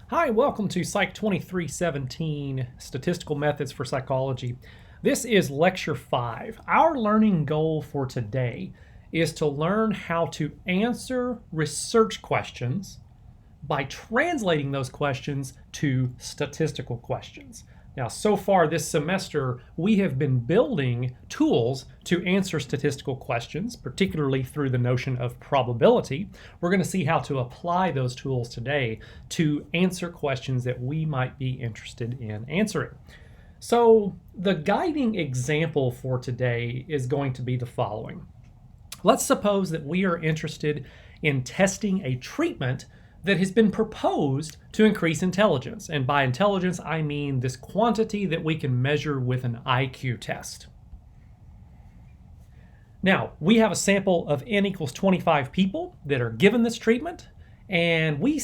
Hi, welcome to Psych 2317, Statistical Methods for Psychology. This is Lecture 5. Our learning goal for today is to learn how to answer research questions by translating those questions to statistical questions. Now, so far this semester, we have been building tools to answer statistical questions, particularly through the notion of probability. We're going to see how to apply those tools today to answer questions that we might be interested in answering. So the guiding example for today is going to be the following. Let's suppose that we are interested in testing a treatment that has been proposed to increase intelligence. And by intelligence, I mean this quantity that we can measure with an IQ test. Now, we have a sample of n equals 25 people that are given this treatment, and we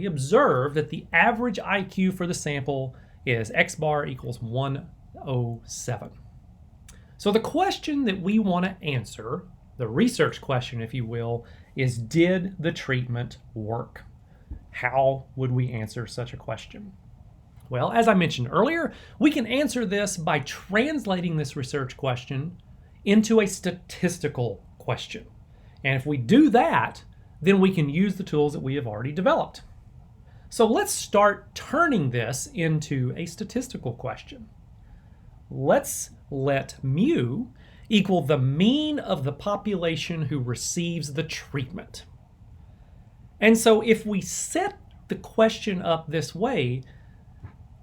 observe that the average IQ for the sample is x bar equals 107. So the question that we want to answer, the research question, if you will, is did the treatment work? How would we answer such a question? Well, as I mentioned earlier, we can answer this by translating this research question into a statistical question. And if we do that, then we can use the tools that we have already developed. So let's start turning this into a statistical question. Let's let mu equal the mean of the population who receives the treatment. And so if we set the question up this way,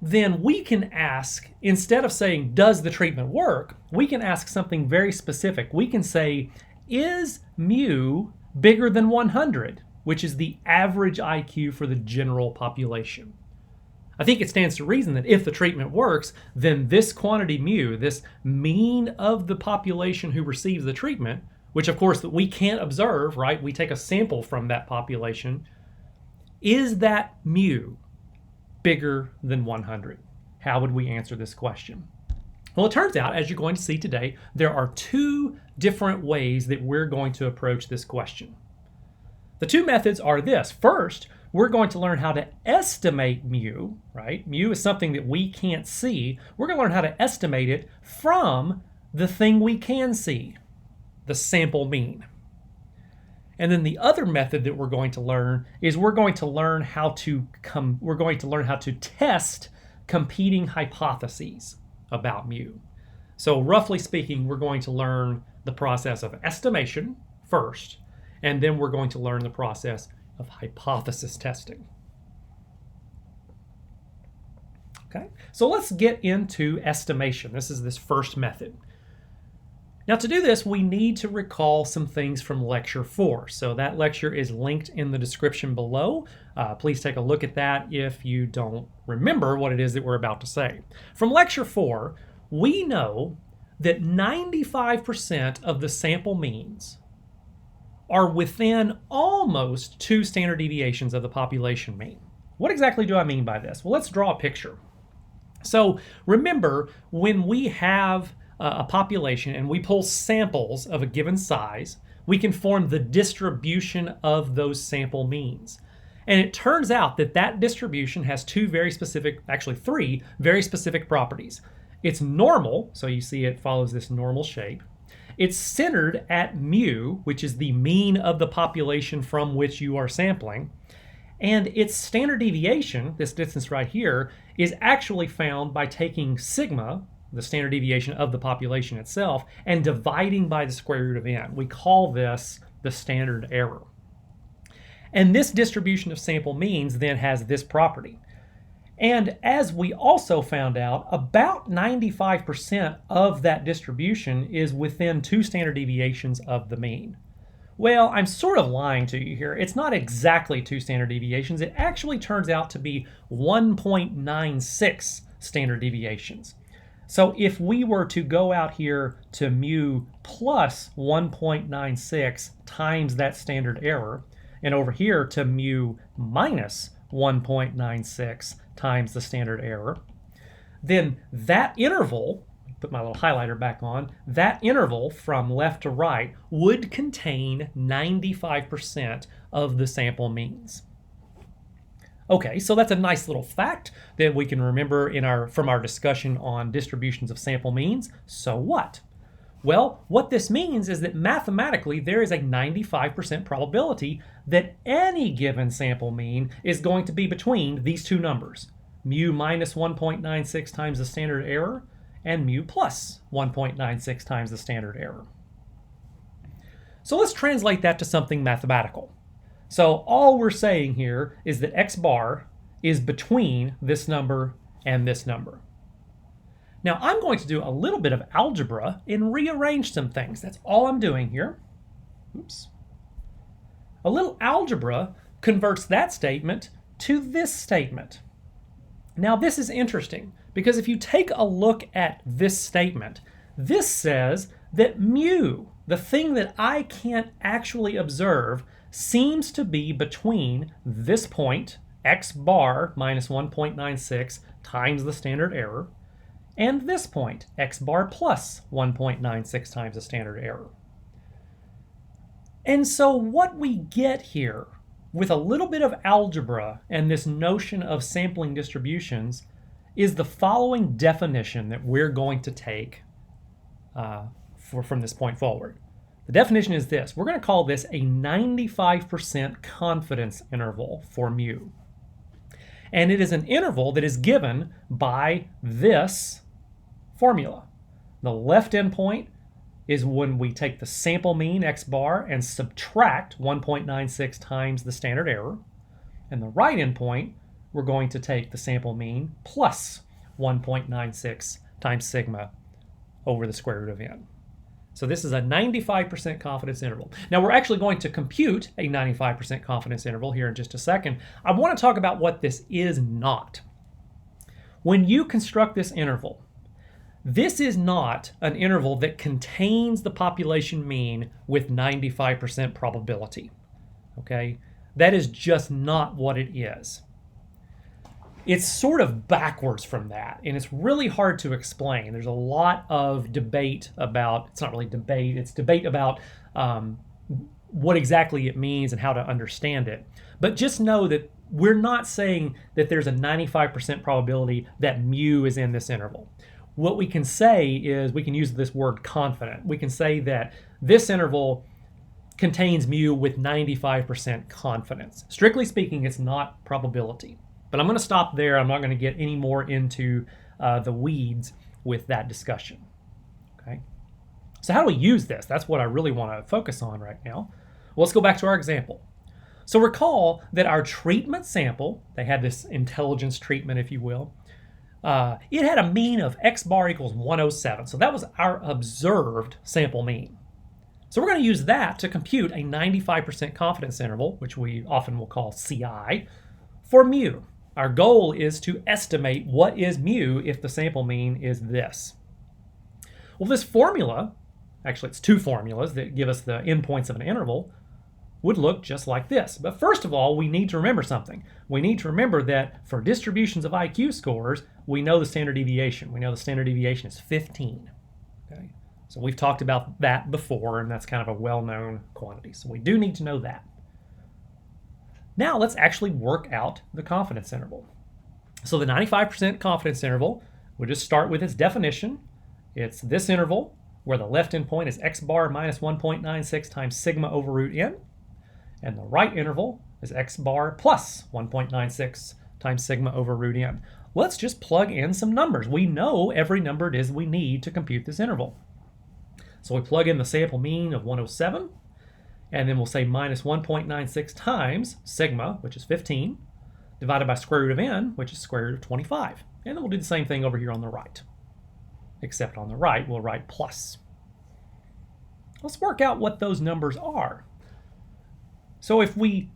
then we can ask, instead of saying, does the treatment work? We can ask something very specific. We can say, is mu bigger than 100, which is the average IQ for the general population? I think it stands to reason that if the treatment works, then this quantity mu, this mean of the population who receives the treatment, which of course that we can't observe, right? We take a sample from that population. Is that mu bigger than 100? How would we answer this question? Well, it turns out, as you're going to see today, there are two different ways that we're going to approach this question. The two methods are this. First, we're going to learn how to estimate mu, right? Mu is something that we can't see. We're going to learn how to estimate it from the thing we can see, the sample mean. And then the other method that we're going to learn is we're going to learn how to test competing hypotheses about mu. So roughly speaking, we're going to learn the process of estimation first, and then we're going to learn the process of hypothesis testing. Okay, so let's get into estimation. This is this first method. Now to do this, we need to recall some things from Lecture 4. So that lecture is linked in the description below. Please take a look at that if you don't remember what it is that we're about to say. From Lecture 4, we know that 95% of the sample means are within almost 2 standard deviations of the population mean. What exactly do I mean by this? Well, let's draw a picture. So remember, when we have a population and we pull samples of a given size, we can form the distribution of those sample means. And it turns out that that distribution has three very specific properties. It's normal, so you see it follows this normal shape. It's centered at mu, which is the mean of the population from which you are sampling. And its standard deviation, this distance right here, is actually found by taking sigma, the standard deviation of the population itself, and dividing by the square root of n. We call this the standard error. And this distribution of sample means then has this property. And as we also found out, about 95% of that distribution is within 2 standard deviations of the mean. Well, I'm sort of lying to you here. It's not exactly 2 standard deviations. It actually turns out to be 1.96 standard deviations. So if we were to go out here to mu plus 1.96 times that standard error, and over here to mu minus 1.96 times the standard error, then that interval, put my little highlighter back on, that interval from left to right would contain 95% of the sample means. Okay, so that's a nice little fact that we can remember from our discussion on distributions of sample means. So what? Well, what this means is that mathematically there is a 95% probability that any given sample mean is going to be between these two numbers, mu minus 1.96 times the standard error and mu plus 1.96 times the standard error. So let's translate that to something mathematical. So all we're saying here is that x bar is between this number and this number. Now I'm going to do a little bit of algebra and rearrange some things. That's all I'm doing here. Oops. A little algebra converts that statement to this statement. Now this is interesting because if you take a look at this statement, this says that mu, the thing that I can't actually observe, seems to be between this point, x bar minus 1.96 times the standard error, and this point, x bar plus 1.96 times the standard error. And so what we get here with a little bit of algebra and this notion of sampling distributions is the following definition that we're going to take from this point forward. The definition is this. We're going to call this a 95% confidence interval for mu. And it is an interval that is given by this formula. The left endpoint is when we take the sample mean, x bar, and subtract 1.96 times the standard error. And the right endpoint, we're going to take the sample mean plus 1.96 times sigma over the square root of n. So this is a 95% confidence interval. Now we're actually going to compute a 95% confidence interval here in just a second. I want to talk about what this is not. When you construct this interval, this is not an interval that contains the population mean with 95% probability. Okay? That is just not what it is. It's sort of backwards from that, and it's really hard to explain. There's a lot of debate about, it's not really debate, it's debate about what exactly it means and how to understand it. But just know that we're not saying that there's a 95% probability that mu is in this interval. What we can say is, we can use this word confident. We can say that this interval contains mu with 95% confidence. Strictly speaking, it's not probability. But I'm going to stop there. I'm not going to get any more into the weeds with that discussion. Okay. So how do we use this? That's what I really want to focus on right now. Well, let's go back to our example. So recall that our treatment sample, they had this intelligence treatment, if you will, it had a mean of x bar equals 107. So that was our observed sample mean. So we're going to use that to compute a 95% confidence interval, which we often will call CI, for mu. Our goal is to estimate what is mu if the sample mean is this. Well, this formula, actually it's two formulas that give us the endpoints of an interval, would look just like this. But first of all, we need to remember something. We need to remember that for distributions of IQ scores, we know the standard deviation. We know the standard deviation is 15. Okay? So we've talked about that before, and that's kind of a well-known quantity. So we do need to know that. Now let's actually work out the confidence interval. So the 95% confidence interval, we'll just start with its definition. It's this interval where the left endpoint is x bar minus 1.96 times sigma over root n, and the right interval is x bar plus 1.96 times sigma over root n. Let's just plug in some numbers. We know every number it is we need to compute this interval. So we plug in the sample mean of 107, and then we'll say minus 1.96 times sigma, which is 15, divided by square root of n, which is square root of 25. And then we'll do the same thing over here on the right. Except on the right, we'll write plus. Let's work out what those numbers are. So if we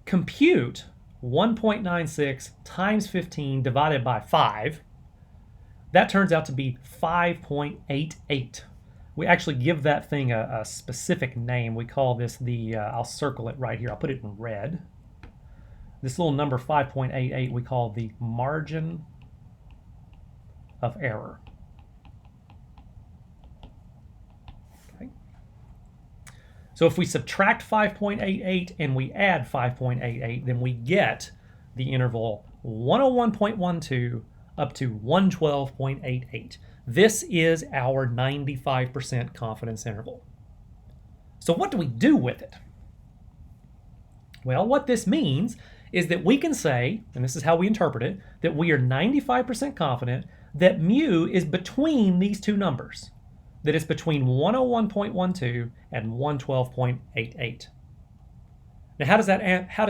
compute 1.96 times 15 divided by 5, that turns out to be 5.88. We actually give that thing a specific name. We call this the, I'll circle it right here. I'll put it in red. This little number 5.88 we call the margin of error. Okay. So if we subtract 5.88 and we add 5.88, then we get the interval 101.12 up to 112.88. This is our 95% confidence interval. So what do we do with it? Well, what this means is that we can say, and this is how we interpret it, that we are 95% confident that mu is between these two numbers, that it's between 101.12 and 112.88. Now, how does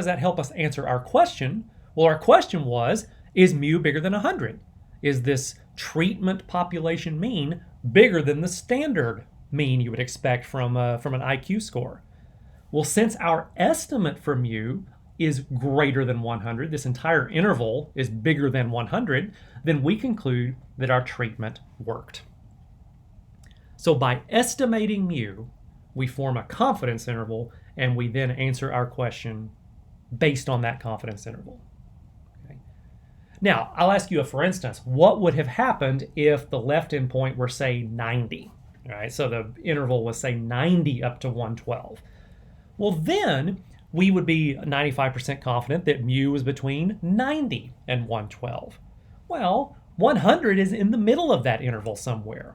that help us answer our question? Well, our question was, is mu bigger than 100? Is this treatment population mean bigger than the standard mean you would expect from an IQ score? Well, since our estimate for mu is greater than 100, this entire interval is bigger than 100, then we conclude that our treatment worked. So by estimating mu, we form a confidence interval, and we then answer our question based on that confidence interval. Okay. Now, I'll ask you for instance, what would have happened if the left endpoint were, say, 90? All right, so the interval was, say, 90 up to 112. Well, then we would be 95% confident that mu is between 90 and 112. Well, 100 is in the middle of that interval somewhere.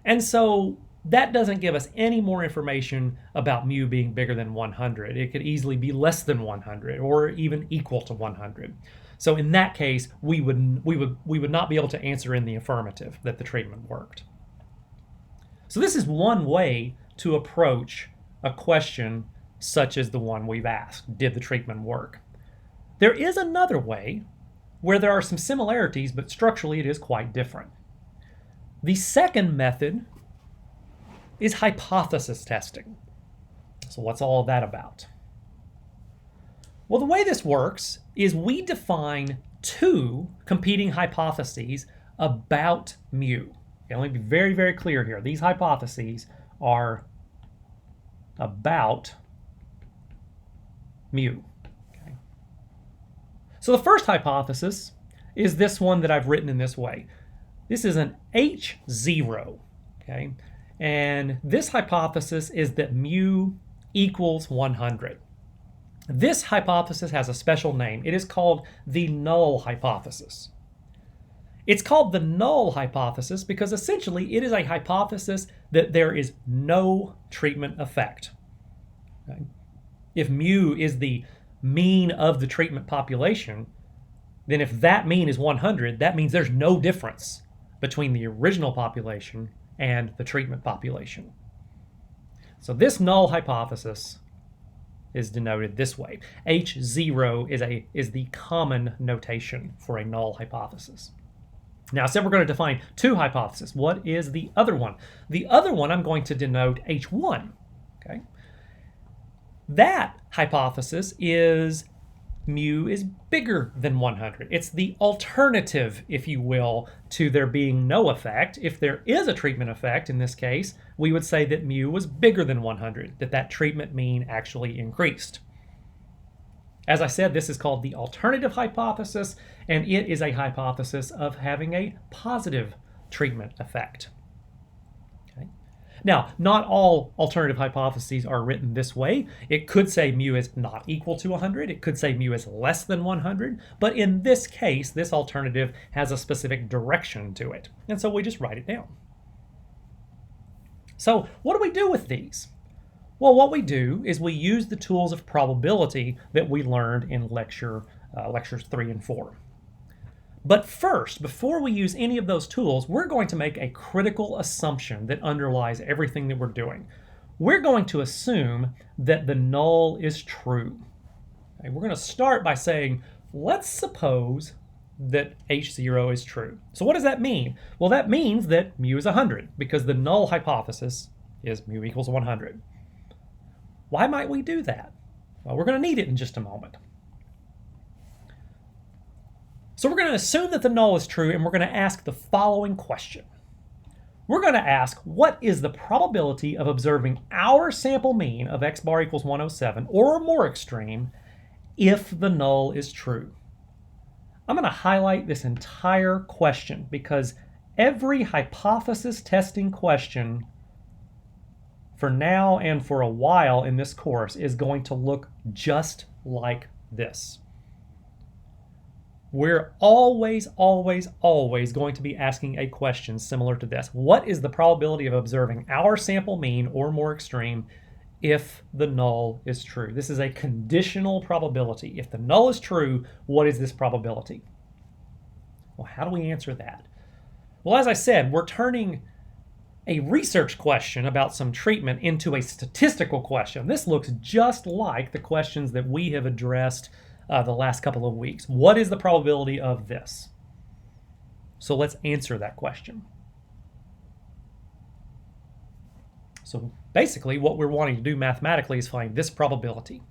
And so that doesn't give us any more information about mu being bigger than 100. It could easily be less than 100 or even equal to 100. So in that case, we would not be able to answer in the affirmative that the treatment worked. So this is one way to approach a question such as the one we've asked. Did the treatment work? There is another way where there are some similarities, but structurally it is quite different. The second method is hypothesis testing. So what's all of that about? Well, the way this works is we define two competing hypotheses about mu. Okay, let me be very, very clear here. These hypotheses are about mu. Okay. So the first hypothesis is this one that I've written in this way. This is an H0, okay? And this hypothesis is that mu equals 100. This hypothesis has a special name. It is called the null hypothesis. It's called the null hypothesis because essentially it is a hypothesis that there is no treatment effect. Okay? If mu is the mean of the treatment population, then if that mean is 100, that means there's no difference between the original population and the treatment population. So this null hypothesis is denoted this way. H0 is the common notation for a null hypothesis. Now, I said we're going to define two hypotheses. What is the other one? The other one I'm going to denote H1. Okay? That hypothesis is mu is bigger than 100. It's the alternative, if you will, to there being no effect. If there is a treatment effect, in this case, we would say that mu was bigger than 100, that treatment mean actually increased. As I said, this is called the alternative hypothesis, and it is a hypothesis of having a positive treatment effect. Now, not all alternative hypotheses are written this way. It could say mu is not equal to 100. It could say mu is less than 100. But in this case, this alternative has a specific direction to it. And so we just write it down. So what do we do with these? Well, what we do is we use the tools of probability that we learned in lectures 3 and 4. But first, before we use any of those tools, we're going to make a critical assumption that underlies everything that we're doing. We're going to assume that the null is true. Okay, we're going to start by saying, let's suppose that H0 is true. So what does that mean? Well, that means that mu is 100, because the null hypothesis is mu equals 100. Why might we do that? Well, we're going to need it in just a moment. So we're going to assume that the null is true, and we're going to ask the following question. We're going to ask, what is the probability of observing our sample mean of x bar equals 107, or more extreme, if the null is true? I'm going to highlight this entire question because every hypothesis testing question for now and for a while in this course is going to look just like this. we're always, always, always going to be asking a question similar to this. What is the probability of observing our sample mean or more extreme if the null is true? This is a conditional probability. If the null is true, what is this probability? Well, how do we answer that? Well, as I said, we're turning a research question about some treatment into a statistical question. This looks just like the questions that we have addressed the last couple of weeks. What is the probability of this? So let's answer that question. So basically what we're wanting to do mathematically is find this probability.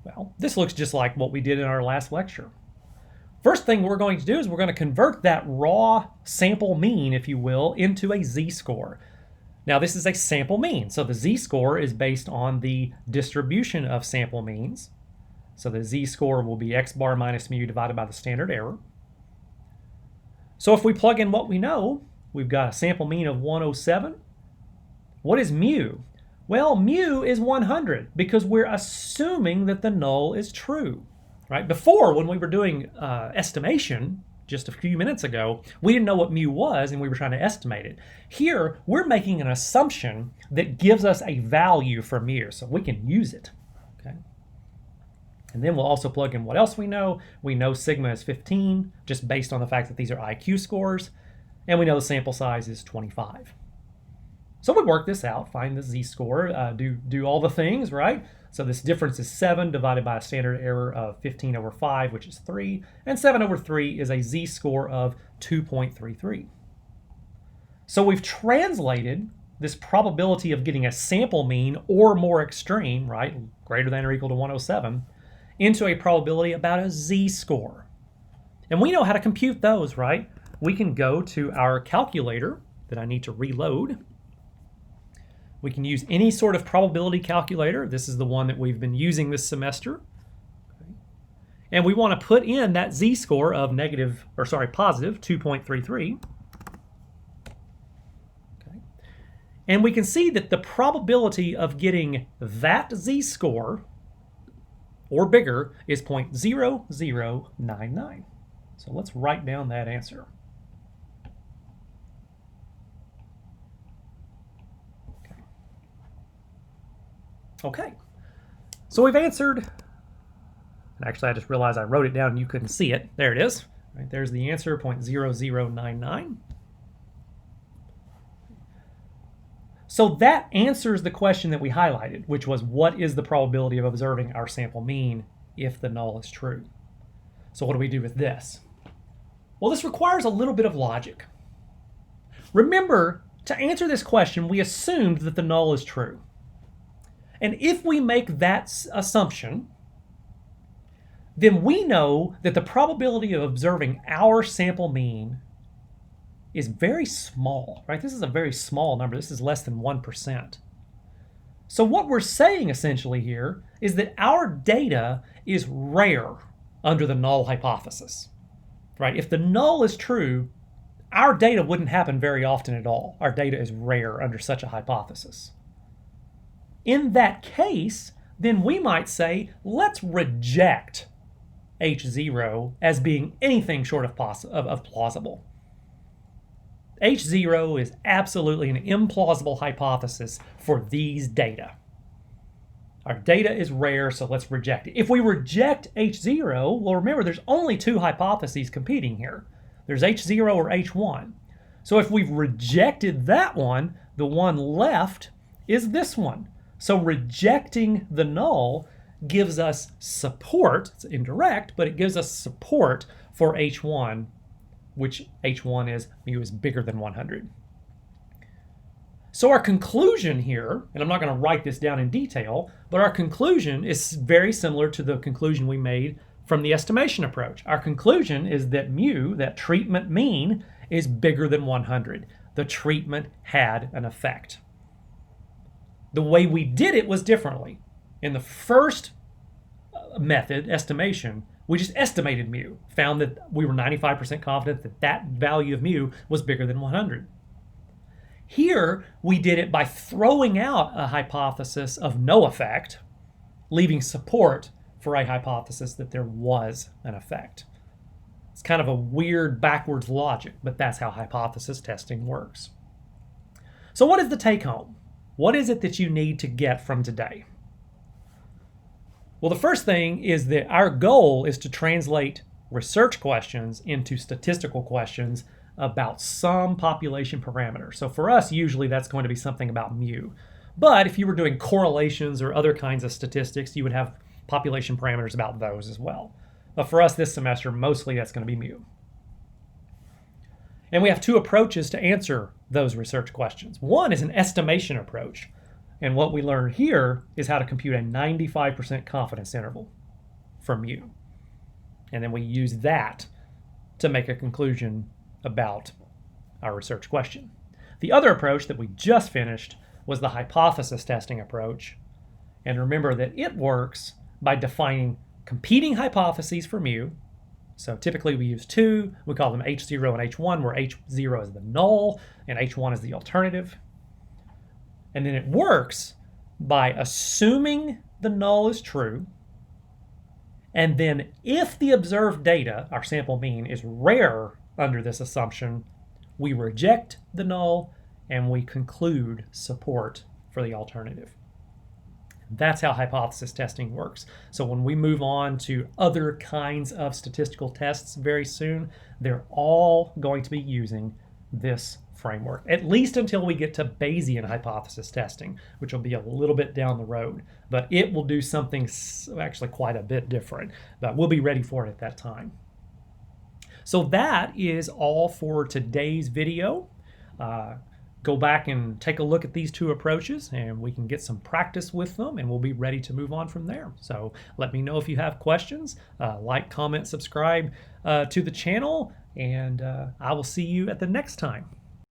Well, this looks just like what we did in our last lecture. First thing we're going to do is we're going to convert that raw sample mean, if you will, into a z-score. Now this is a sample mean, so the z-score is based on the distribution of sample means. So the z-score will be x bar minus mu divided by the standard error. So if we plug in what we know, we've got a sample mean of 107. What is mu? Well, mu is 100 because we're assuming that the null is true. Right? Before, when we were doing estimation just a few minutes ago, we didn't know what mu was and we were trying to estimate it. Here, we're making an assumption that gives us a value for mu, so we can use it. Okay? And then we'll also plug in what else we know. We know sigma is 15, just based on the fact that these are IQ scores, and we know the sample size is 25. So we work this out, find the z-score, do all the things, right? So this difference is 7 divided by a standard error of 15 over 5, which is 3. And 7 over 3 is a z-score of 2.33. So we've translated this probability of getting a sample mean or more extreme, right, greater than or equal to 107, into a probability about a z-score. And we know how to compute those, right? We can go to our calculator that I need to reload. We can use any sort of probability calculator. This is the one that we've been using this semester. Okay. And we want to put in that z-score of positive 2.33. Okay. And we can see that the probability of getting that z-score or bigger is 0.0099. So let's write down that answer. Okay, so we've answered, and actually I just realized I wrote it down and you couldn't see it. There it is. Right, there's the answer, 0.0099. So that answers the question that we highlighted, which was what is the probability of observing our sample mean if the null is true? So what do we do with this? Well, this requires a little bit of logic. Remember, to answer this question, we assumed that the null is true. And if we make that assumption, then we know that the probability of observing our sample mean is very small, right? This is a very small number. This is less than 1%. So what we're saying essentially here is that our data is rare under the null hypothesis, right? If the null is true, our data wouldn't happen very often at all. Our data is rare under such a hypothesis. In that case, then we might say, let's reject H0 as being anything short of plausible. H0 is absolutely an implausible hypothesis for these data. Our data is rare, so let's reject it. If we reject H0, well, remember, there's only two hypotheses competing here. There's H0 or H1. So if we've rejected that one, the one left is this one. So rejecting the null gives us support. It's indirect, but it gives us support for H1, which H1 is mu is bigger than 100. So our conclusion here, and I'm not going to write this down in detail, but our conclusion is very similar to the conclusion we made from the estimation approach. Our conclusion is that mu, that treatment mean, is bigger than 100. The treatment had an effect. The way we did it was differently. In the first method, estimation, we just estimated mu, found that we were 95% confident that that value of mu was bigger than 100. Here, we did it by throwing out a hypothesis of no effect, leaving support for a hypothesis that there was an effect. It's kind of a weird backwards logic, but that's how hypothesis testing works. So what is the take home? What is it that you need to get from today? Well, the first thing is that our goal is to translate research questions into statistical questions about some population parameter. So for us, usually that's going to be something about mu. But if you were doing correlations or other kinds of statistics, you would have population parameters about those as well. But for us this semester, mostly that's going to be mu. And we have two approaches to answer those research questions. One is an estimation approach. And what we learn here is how to compute a 95% confidence interval for mu. And then we use that to make a conclusion about our research question. The other approach that we just finished was the hypothesis testing approach. And remember that it works by defining competing hypotheses for mu. So typically we use two. We call them H0 and H1, where H0 is the null and H1 is the alternative. And then it works by assuming the null is true. And then if the observed data, our sample mean, is rare under this assumption, we reject the null and we conclude support for the alternative. That's how hypothesis testing works. So when we move on to other kinds of statistical tests very soon, they're all going to be using this framework, at least until we get to Bayesian hypothesis testing, which will be a little bit down the road. But it will do something actually quite a bit different, but we'll be ready for it at that time. So that is all for today's video. Go back and take a look at these two approaches and we can get some practice with them and we'll be ready to move on from there. So let me know if you have questions. Like, comment, subscribe to the channel, and I will see you at the next time.